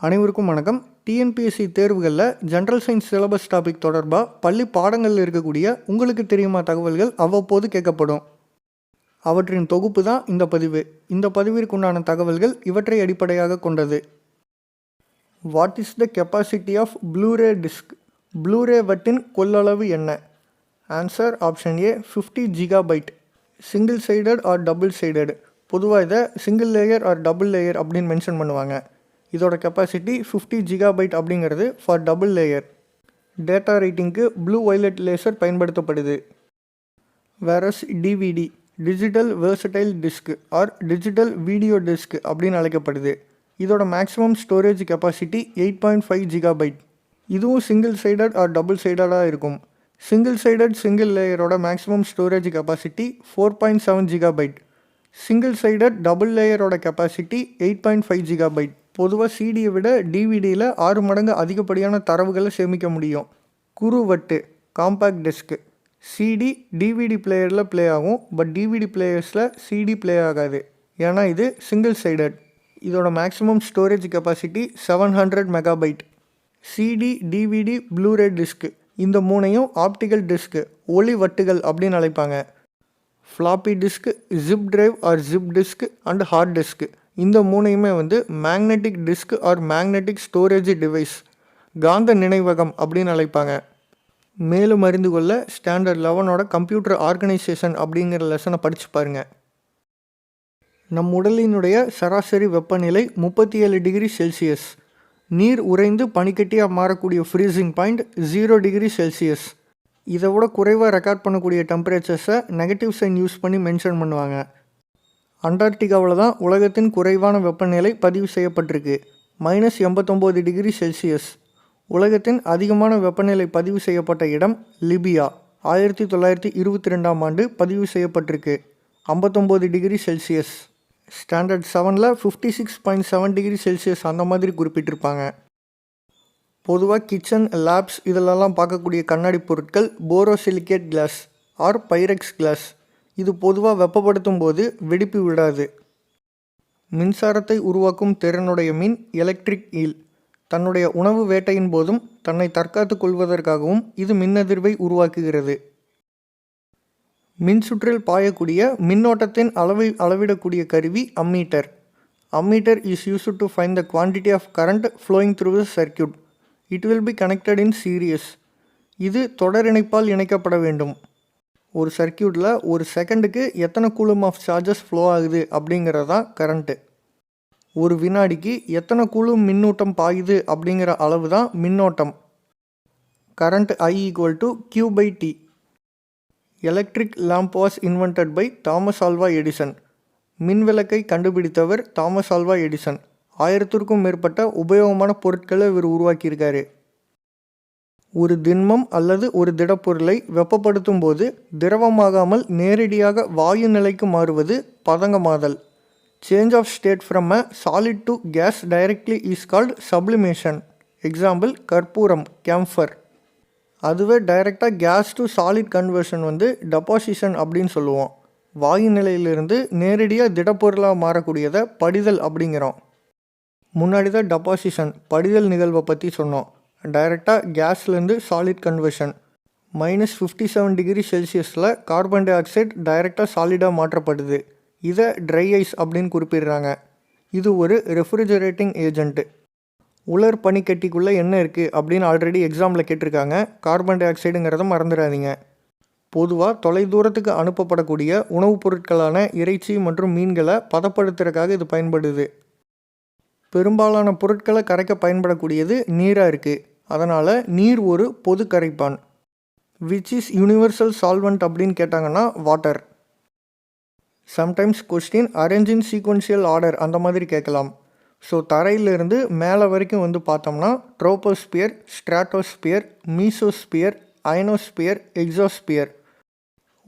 அனைவருக்கும் வணக்கம். டிஎன்பிஎஸ்சி தேர்வுகளில் ஜென்ரல் சயின்ஸ் சிலபஸ் டாபிக் தொடர்பாக பள்ளி பாடங்களில் இருக்கக்கூடிய உங்களுக்கு தெரியுமா தகவல்கள் அவ்வப்போது கேட்கப்படும். அவற்றின் தொகுப்பு தான் இந்த பதிவு. இந்த பதிவிற்குண்டான தகவல்கள் இவற்றை அடிப்படையாக கொண்டது. What is the capacity of Blu-ray disc? Blu-ray வட்டின் கொள்ளளவு என்ன? Answer option A 50 GB. Single sided or double sided? பொதுவாக இதை single layer or double layer அப்படின்னு மென்ஷன் பண்ணுவாங்க. இதோட கெப்பாசிட்டி 50 GB அப்படிங்கிறது ஃபார் டபுள் லேயர். டேட்டா ரைட்டிங்க்கு ப்ளூ வயலட் லேசர் பயன்படுத்தப்படுது. வேரஸ் DVD digital versatile disc or digital video disc அப்படின்னு அழைக்கப்படுது. இதோட மேக்ஸிமம் ஸ்டோரேஜ் கெப்பாசிட்டி 8.5 GB. இதுவும் சிங்கிள் சைடட் ஆர் டபுள் சைடடாக இருக்கும். சிங்கிள் சைடட் சிங்கிள் லேயரோட maximum storage capacity 4.7 GB. Single sided double லேயரோட கெப்பாசிட்டி 8.5 GB. பொதுவாக சிடியை விட டிவிடியில் 6 மடங்கு அதிகப்படியான தரவுகளை சேமிக்க முடியும். குறுவட்டு காம்பேக்ட் டிஸ்க்கு. சிடி டிவிடி பிளேயரில் ப்ளே ஆகும், பட் டிவிடி பிளேயர்ஸில் சிடி ப்ளே ஆகாது, ஏன்னா இது சிங்கிள் சைடட். இதோட maximum storage capacity 700 MB. CD DVD Blu-ray disc இந்த மூணையும் ஆப்டிக்கல் டிஸ்க்கு ஒளி வட்டுகள் அப்படின்னு அழைப்பாங்க. Floppy disc, zip drive or zip disc and hard disc இந்த மூணையுமே magnetic disc or magnetic storage device காந்த நினைவகம் அப்படின்னு அழைப்பாங்க. மேலும் அறிந்து கொள்ள ஸ்டாண்டர்ட் 11ஓட கம்ப்யூட்டர் ஆர்கனைசேஷன் அப்படிங்கிற லெசனை படித்து பாருங்கள். நம் உடலினுடைய சராசரி வெப்பநிலை 37 டிகிரி செல்சியஸ். நீர் உறைந்து பனிக்கட்டியாக மாறக்கூடிய ஃப்ரீசிங் பாயிண்ட் 0 டிகிரி செல்சியஸ். இதை விட குறைவாக ரெக்கார்ட் பண்ணக்கூடிய டெம்பரேச்சர்ஸை நெகட்டிவ் சைன் யூஸ் பண்ணி மென்ஷன் பண்ணுவாங்க. அண்டார்டிகாவில் தான் உலகத்தின் குறைவான வெப்பநிலை பதிவு செய்யப்பட்டிருக்கு, -89 டிகிரி செல்சியஸ். உலகத்தின் அதிகமான வெப்பநிலை பதிவு செய்யப்பட்ட இடம் லிபியா. 1922ஆம் ஆண்டு பதிவு செய்யப்பட்டிருக்கு, 59 டிகிரி செல்சியஸ். ஸ்டாண்டர்ட் 7ல் 56.7 டிகிரி செல்சியஸ் அந்த மாதிரி குறிப்பிட்டிருப்பாங்க. பொதுவாக கிச்சன், லேப்ஸ் இதிலெல்லாம் பார்க்கக்கூடிய கண்ணாடி பொருட்கள் borosilicate glass or Pyrex glass. இது பொதுவாக வெப்பப்படுத்தும் போது வெடிப்பு விடாது. மின்சாரத்தை உருவாக்கும் திறனுடைய மீன் எலக்ட்ரிக் ஈல். தன்னுடைய உணவு வேட்டையின் போதும் தன்னை தற்காத்து கொள்வதற்காகவும் இது மின்னதிர்வை உருவாக்குகிறது. மின்சுற்றில் பாயக்கூடிய மின்னோட்டத்தின் அளவை அளவிடக்கூடிய கருவி ammeter. Ammeter is used to find the quantity of current flowing through the circuit. It will be connected in series. இது தொடர் இணைப்பால் இணைக்கப்பட வேண்டும். ஒரு சர்க்யூட்டில் ஒரு செகண்டுக்கு எத்தனை கூலும் ஆஃப் சார்ஜஸ் ஃப்ளோ ஆகுது அப்படிங்கிறது தான் கரண்ட்டு. ஒரு வினாடிக்கு எத்தனை கூலும் மின்னூட்டம் பாயுது அப்படிங்கிற அளவு தான் மின்னோட்டம். Current I = Q/T. Electric lamp was invented by Thomas Alva Edison. மின்விளக்கை கண்டுபிடித்தவர் தாமஸ் ஆல்வா எடிசன். 1000க்கும் மேற்பட்ட உபயோகமான பொருட்களை இவர் உருவாக்கியிருக்காரு. ஒரு திண்மம் அல்லது ஒரு திடப்பொருளை வெப்பப்படுத்தும் போது திரவமாகாமல் நேரடியாக வாயு நிலைக்கு மாறுவது பதங்கமாதல். Change of state from a solid to gas directly is called sublimation. Example கற்பூரம், கேம்ஃபர். அதுவே டைரெக்டாக gas to solid conversion deposition அப்படின்னு சொல்லுவோம். வாயு நிலையிலிருந்து நேரடியாக திடப்பொருளாக மாறக்கூடியதை படிதல் அப்படிங்கிறோம். முன்னாடி தான் டெபாசிஷன் படிதல் நிகழ்வை பற்றி சொன்னோம். டைரெக்டாக கேஸ்லேருந்து சாலிட் கன்வர்ஷன். -57 டிகிரி செல்சியஸில் கார்பன் டை ஆக்சைடு டைரெக்டாக சாலிடாக மாற்றப்படுது. இதை ட்ரை ஐஸ் அப்படின்னு குறிப்பிடுறாங்க. இது ஒரு ரெஃப்ரிஜரேட்டிங் ஏஜென்ட்டு. உலர் பனிக்கட்டிக்குள்ளே என்ன இருக்குது அப்படின்னு ஆல்ரெடி எக்ஸாமில் கேட்டிருக்காங்க. கார்பன் டை ஆக்சைடுங்கிறத மறந்துடாதீங்க. பொதுவாக தொலைதூரத்துக்கு அனுப்பப்படக்கூடிய உணவுப் பொருட்களான இறைச்சி மற்றும் மீன்களை பதப்படுத்துறதுக்காக இது பயன்படுது. பெரும்பாலான பொருட்களை கரைக்க பயன்படக்கூடியது நீராக இருக்குது. அதனால் நீர் ஒரு பொது கரைப்பான். விச் இஸ் யூனிவர்சல் சால்வெண்ட் அப்படின்னு கேட்டாங்கன்னா வாட்டர். சம்டைம்ஸ் கொஸ்டின் அரேஞ்ச் இன் சீக்வன்ஷியல் ஆர்டர் அந்த மாதிரி கேட்கலாம். ஸோ தரையிலிருந்து மேலே வரைக்கும் பார்த்தோம்னா troposphere, stratosphere, mesosphere, ionosphere, exosphere.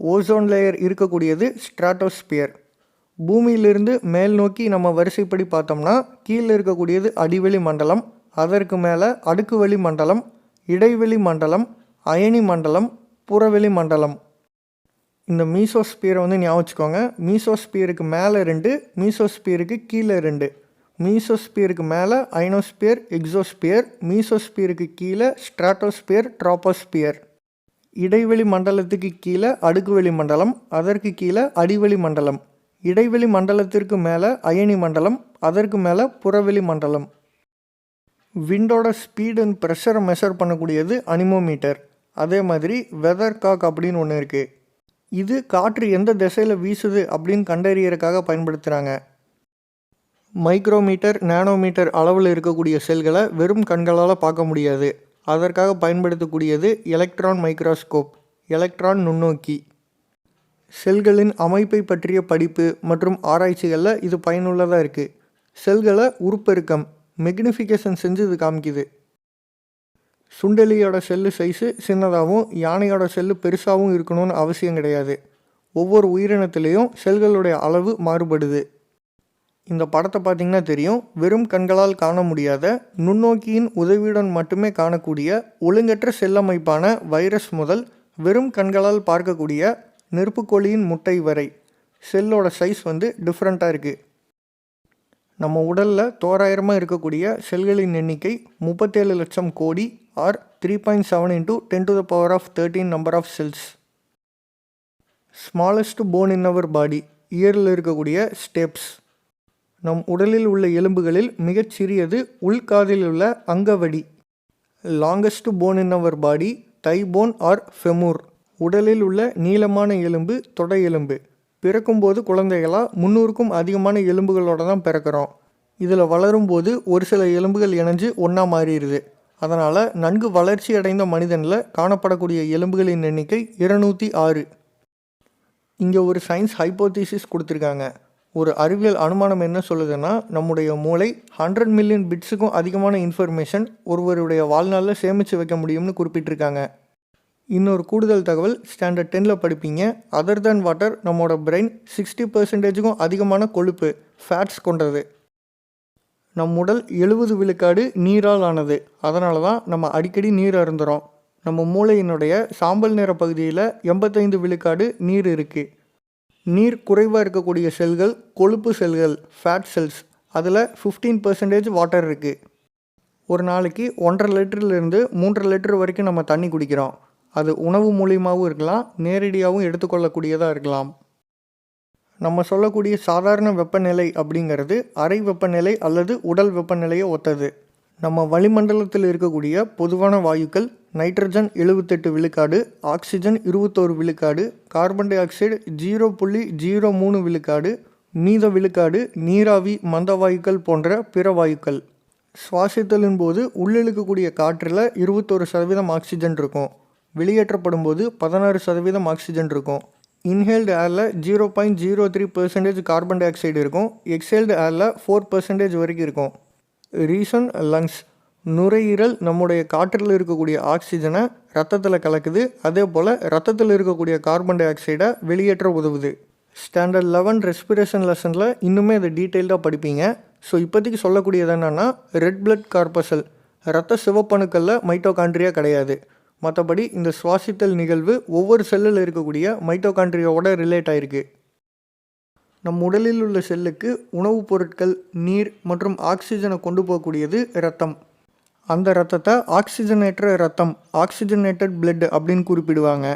Ozone layer இருக்கக்கூடியது ஸ்ட்ராட்டோஸ்பியர். பூமியிலிருந்து மேல் நோக்கி நம்ம வரிசைப்படி பார்த்தோம்னா கீழே இருக்கக்கூடியது அடிவெளி மண்டலம், அதற்கு மேலே அடுக்குவெளி மண்டலம், இடைவெளி மண்டலம், அயனி மண்டலம், புறவெளி மண்டலம். இந்த மீசோஸ்பியரை ஞாபகம் வச்சுக்கோங்க. மீசோஸ்பியருக்கு மேலே 2, மீசோஸ்பியருக்கு கீழே 2. மீசோஸ்பியருக்கு மேலே அயனோஸ்பியர், எக்ஸோஸ்பியர், மீசோஸ்பியருக்கு கீழே ஸ்ட்ராட்டோஸ்பியர், ட்ராபோஸ்பியர். இடைவெளி மண்டலத்துக்கு கீழே அடுக்குவெளி மண்டலம், அதற்கு கீழே அடிவெளி மண்டலம். இடைவெளி மண்டலத்திற்கு மேலே அயனி மண்டலம், அதற்கு மேலே புறவெளி மண்டலம். விண்டோட ஸ்பீட் அண்ட் ப்ரெஷரை மெஷர் பண்ணக்கூடியது அனிமோமீட்டர். அதே மாதிரி வெதர் காக் அப்படின்னு ஒன்று இருக்குது. இது காற்று எந்த திசையில் வீசுது அப்படின்னு கண்டறியறதுக்காக பயன்படுத்துகிறாங்க. மைக்ரோமீட்டர், நேனோமீட்டர் அளவில் இருக்கக்கூடிய செல்களை வெறும் கண்களால் பார்க்க முடியாது. அதற்காக பயன்படுத்தக்கூடியது எலக்ட்ரான் மைக்ரோஸ்கோப், எலக்ட்ரான் நுண்ணோக்கி. செல்களின் அமைப்பை பற்றிய படிப்பு மற்றும் ஆராய்ச்சிகளில் இது பயனுள்ளதாக இருக்குது. செல்களை உருப்பெருக்கம், மெக்னிஃபிகேஷன் செஞ்சு இது காமிக்குது. சுண்டெலியோட செல்லு சைஸு சின்னதாகவும் யானையோட செல்லு பெருசாகவும் இருக்கணும்னு அவசியம் கிடையாது. ஒவ்வொரு உயிரினத்திலையும் செல்களுடைய அளவு மாறுபடுது. இந்த படத்தை பார்த்திங்கன்னா தெரியும். வெறும் கண்களால் காண முடியாத நுண்ணோக்கியின் உதவியுடன் மட்டுமே காணக்கூடிய ஒழுங்கற்ற செல்லமைப்பான வைரஸ் முதல் வெறும் கண்களால் பார்க்கக்கூடிய நெருப்புக்கோழியின் முட்டை வரை செல்லோட சைஸ் டிஃப்ரெண்ட்டாக இருக்குது. நம்ம உடலில் தோராயிரமாக இருக்கக்கூடிய செல்களின் எண்ணிக்கை 37 லட்சம் கோடி or 3.7 × 10⁻13 number of cells. Smallest bone in our body, இயரில் இருக்கக்கூடிய ஸ்டெப்ஸ். நம் உடலில் உள்ள எலும்புகளில் மிகச்சிறியது உள்காதில் உள்ள அங்கவடி. Longest phone in our body, Thai phone R ஃபெமூர். உடலில் உள்ள நீளமான எலும்பு தொடை எலும்பு. பிறக்கும்போது குழந்தைகளாக 300க்கும் அதிகமான எலும்புகளோடு தான் பிறக்கிறோம். இதில் வளரும்போது ஒரு சில எலும்புகள் இணைஞ்சு ஒன்றா மாறிடுது. அதனால் நன்கு வளர்ச்சி அடைந்த மனிதனில் காணப்படக்கூடிய எலும்புகளின் எண்ணிக்கை 206. இங்கே ஒரு சயின்ஸ் ஹைப்போதீசிஸ் கொடுத்துருக்காங்க. ஒரு அறிவியல் அனுமானம் என்ன சொல்லுதுன்னா, நம்முடைய மூளை 100 மில்லியன் பிட்ஸுக்கும் அதிகமான இன்ஃபர்மேஷன் ஒருவருடைய வாழ்நாளில் சேமித்து வைக்க முடியும்னு குறிப்பிட்டிருக்காங்க. இன்னொரு கூடுதல் தகவல் ஸ்டாண்டர்ட் 10ல் படிப்பீங்க. அதர் தேன் வாட்டர், நம்மளோட பிரெயின் 60% அதிகமான கொழுப்பு, ஃபேட்ஸ் கொண்டது. நம் உடல் 70 விழுக்காடு நீரால் ஆனது. அதனால தான் நம்ம அடிக்கடி நீர் அருந்துகிறோம். நம்ம மூளையினுடைய சாம்பல் நிற பகுதியில் 85 விழுக்காடு நீர் இருக்குது. நீர் குறைவாக இருக்கக்கூடிய செல்கள் கொழுப்பு செல்கள், ஃபேட் செல்ஸ். அதில் 15% வாட்டர் இருக்குது. ஒரு நாளைக்கு 1.5 லிட்டர்லேருந்து 3 லிட்டர் வரைக்கும் நம்ம தண்ணி குடிக்கிறோம். அது உணவு மூலியமாகவும் இருக்கலாம், நேரடியாகவும் எடுத்துக்கொள்ளக்கூடியதாக இருக்கலாம். நம்ம சொல்லக்கூடிய சாதாரண வெப்பநிலை அப்படிங்கிறது அறை வெப்பநிலை அல்லது உடல் வெப்பநிலையை ஒத்தது. நம்ம வளிமண்டலத்தில் இருக்கக்கூடிய பொதுவான வாயுக்கள் நைட்ரஜன் 78 விழுக்காடு, ஆக்சிஜன் 21 விழுக்காடு, கார்பன் டை ஆக்சைடு 0.03 விழுக்காடு, மீத விழுக்காடு நீராவி, மந்த வாயுக்கள் போன்ற பிற வாயுக்கள். சுவாசித்தலின் போது உள்ளிழுக்கக்கூடிய காற்றில் 21% ஆக்சிஜன் இருக்கும். வெளியேற்றப்படும் போது 16% ஆக்சிஜன் இருக்கும். இன்ஹேல்டு ஏரில் 0.03% கார்பன் டை ஆக்சைடு இருக்கும். எக்ஸேல்டு ஏரில் 4% வரைக்கும் இருக்கும். ரீசன் லங்ஸ், நுரையீரல் நம்முடைய காற்றில் இருக்கக்கூடிய ஆக்சிஜனை ரத்தத்தில் கலக்குது. அதே போல் ரத்தத்தில் இருக்கக்கூடிய கார்பன் டை ஆக்சைடை வெளியேற்ற உதவுது. ஸ்டாண்டர்ட் 11 ரெஸ்பிரேஷன் லெசனில் இன்னுமே அதை டீட்டெயில்டாக படிப்பீங்க. ஸோ இப்போதைக்கு சொல்லக்கூடியது என்னென்னா, ரெட் பிளட் கார்பசல், இரத்த சிவப்பணுக்களில் மைட்டோகாண்ட்ரியா கிடையாது. மற்றபடி இந்த சுவாசித்தல் நிகழ்வு ஒவ்வொரு செல்லில் இருக்கக்கூடிய மைட்டோகாண்ட்ரியாவோட ரிலேட் ஆகிருக்கு. நம் உடலில் உள்ள செல்லுக்கு உணவுப் பொருட்கள், நீர் மற்றும் ஆக்சிஜனை கொண்டு போகக்கூடியது இரத்தம். அந்த இரத்தத்தை ஆக்சிஜனேற்ற இரத்தம், ஆக்சிஜனேட்டட் பிளட் அப்படின்னு குறிப்பிடுவாங்க.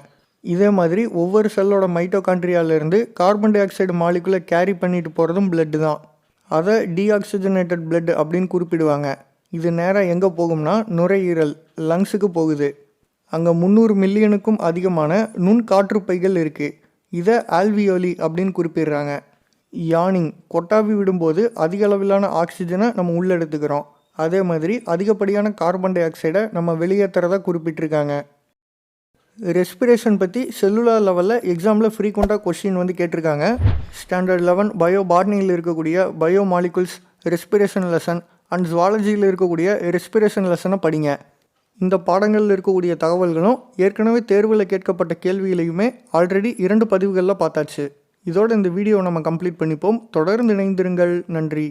இதே மாதிரி ஒவ்வொரு செல்லோட மைட்டோகாண்ட்ரியாவிலேருந்து கார்பன் டை ஆக்சைடு மாலிகுலை கேரி பண்ணிட்டு போகிறதும் பிளட்டு தான். அதை டீஆக்சிஜனேட்டட் பிளட் அப்படின்னு குறிப்பிடுவாங்க. இது நேராக எங்கே போகும்னா நுரையீரல், லங்ஸுக்கு போகுது. அங்கே 300 மில்லியனுக்கும் அதிகமான நுண்காற்றுப்பைகள் இருக்குது. இதை ஆல்வியோலி அப்படின்னு குறிப்பிடுறாங்க. யானிங், கொட்டாவி விடும்போது அதிக அளவிலான ஆக்சிஜனை நம்ம உள்ளெடுத்துக்கிறோம். அதே மாதிரி அதிகப்படியான கார்பன் டை ஆக்சைடை நம்ம வெளியேற்றுறதா குறிப்பிட்டிருக்காங்க. ரெஸ்பிரேஷன் பற்றி செல்லுலார் லெவலில் எக்ஸாமில் ஃப்ரீக்வெண்ட்டாக கொஸ்டின் கேட்டிருக்காங்க. ஸ்டாண்டர்ட் 11 பயோ பாட்னியில் இருக்கக்கூடிய bio molecules respiration lesson and ஜுவாலஜியில் இருக்கக்கூடிய ரெஸ்பிரேஷன் லெசனை படிங்க. இந்த பாடங்களில் இருக்கக்கூடிய தகவல்களும் ஏற்கனவே தேர்வில் கேட்கப்பட்ட கேள்விகளையுமே ஆல்ரெடி 2 பதிவுகளில் பார்த்தாச்சு. இதோடு இந்த வீடியோவை நம்ம கம்ப்ளீட் பண்ணிப்போம். தொடர்ந்து இணைந்திருங்கள். நன்றி.